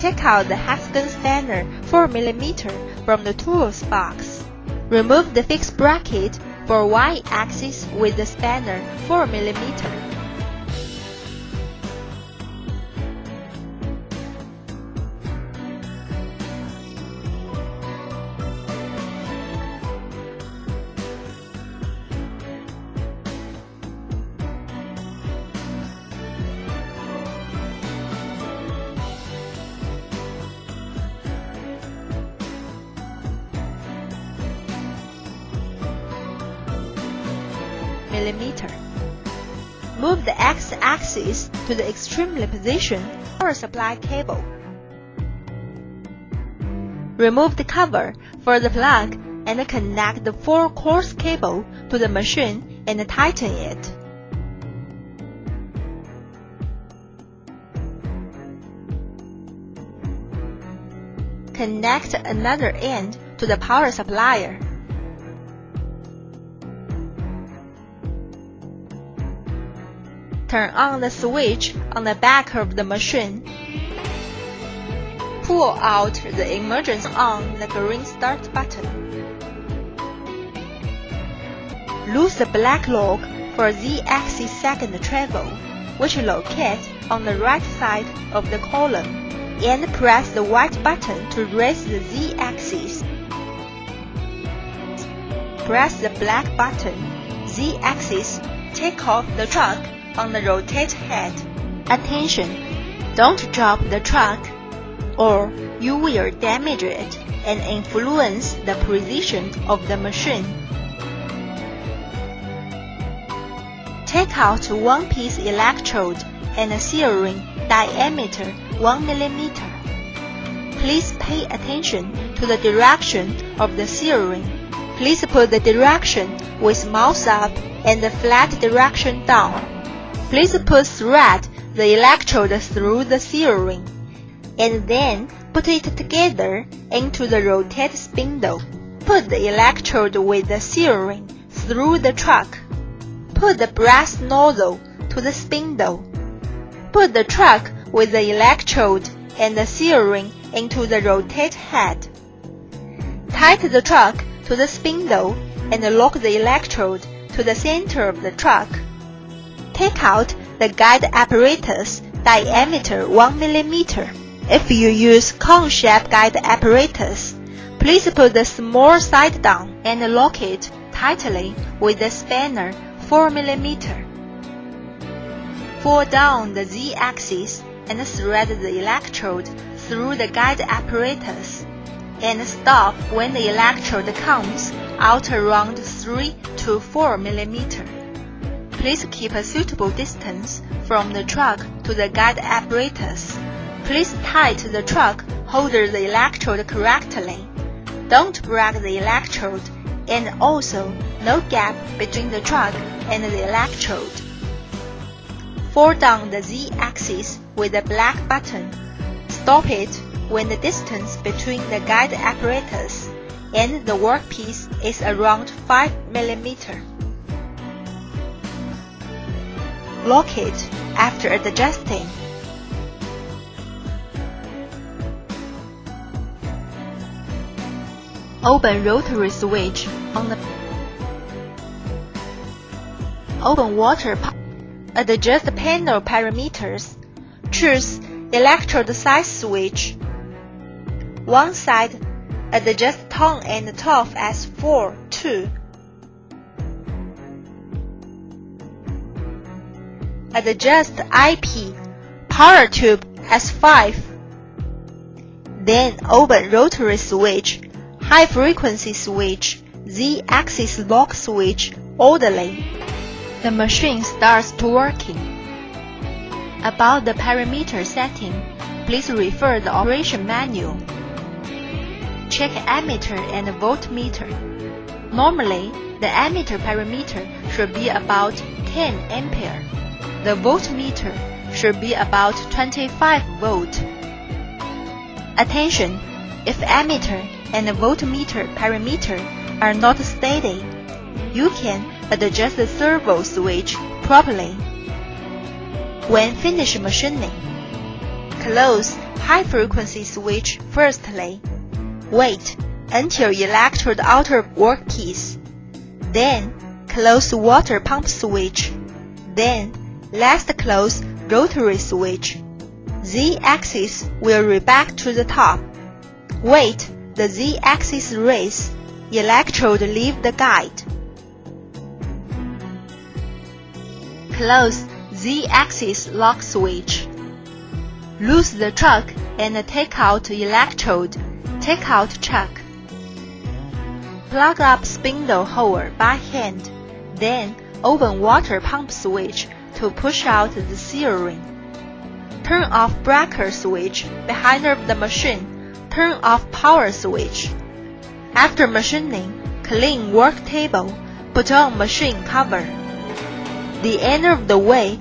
take out the hexagon spanner 4mm from the tools box. Remove the fixed bracket for Y-axis with the spanner 4mm. Move the X-axis to the extremely positioned power supply cable. Remove the cover for the plug and connect the 4-course cable to the machine and tighten it. Connect another end to the power supplier. Turn on the switch on the back of the machine. Pull out the emergency on the green start button. Loose the black lock for Z-axis second travel, which locates on the right side of the column, and press the white button to raise the Z-axis. Press the black button, Z-axis, take off the truck on the rotate head. Attention! Don't drop the truck, or you will damage it and influence the precision of the machine. Take out one-piece electrode and a seal-ring diameter 1mm. Please pay attention to the direction of the seal-ring. Please put the direction with mouth up and the flat direction down. Please thread the electrode through the seal-ring, and then put it together into the rotate spindle. Put the electrode with the seal-ring through the truck. Put the brass nozzle to the spindle. Put the truck with the electrode and the seal-ring into the rotate head. Tighten the truck to the spindle and lock the electrode to the center of the truck. Take out the guide apparatus diameter 1mm. If you use cone-shaped guide apparatus, please put the small side down and lock it tightly with the spanner 4mm. Pull down the Z-axis and thread the electrode through the guide apparatus, and stop when the electrode comes out around 3 to 4mm. Please keep a suitable distance from the truck to the guide apparatus. Please tighten the truck holder the electrode correctly. Don't break the electrode, and also no gap between the truck and the electrode. Fold down the Z-axis with the black button. Stop it when the distance between the guide apparatus and the workpiece is around 5mm. Lock it after adjusting. Open rotary switch on the open water pump. Adjust panel parameters. Choose electrode size switch. One side, adjust tone and top as 4, 2. Adjust IP, power tube as 5. Then open rotary switch, high frequency switch, Z-axis lock switch orderly. The machine starts to working. About the parameter setting, please refer the operation manual. Check ammeter and voltmeter. Normally, the ammeter parameter should be about 10 ampere. The voltmeter should be about 25 volt. Attention! If ammeter and voltmeter parameter are not steady, you can adjust the servo switch properly. When finished machining, Close high-frequency switch firstly. Wait until electrode outer workpiece. Then, close water pump switch. Then, last close rotary switch. Z-axis will read back to the top. Wait the Z-axis raise. Electrode leave the guide. Close Z-axis lock switch. Loose the chuck and take out electrode. Take out chuck. Plug up spindle hole by hand. Then open water pump switch to push out the seal ring. Turn off breaker switch behind the machine. Turn off power switch. After machining, clean work table. Put on machine cover. The end of the way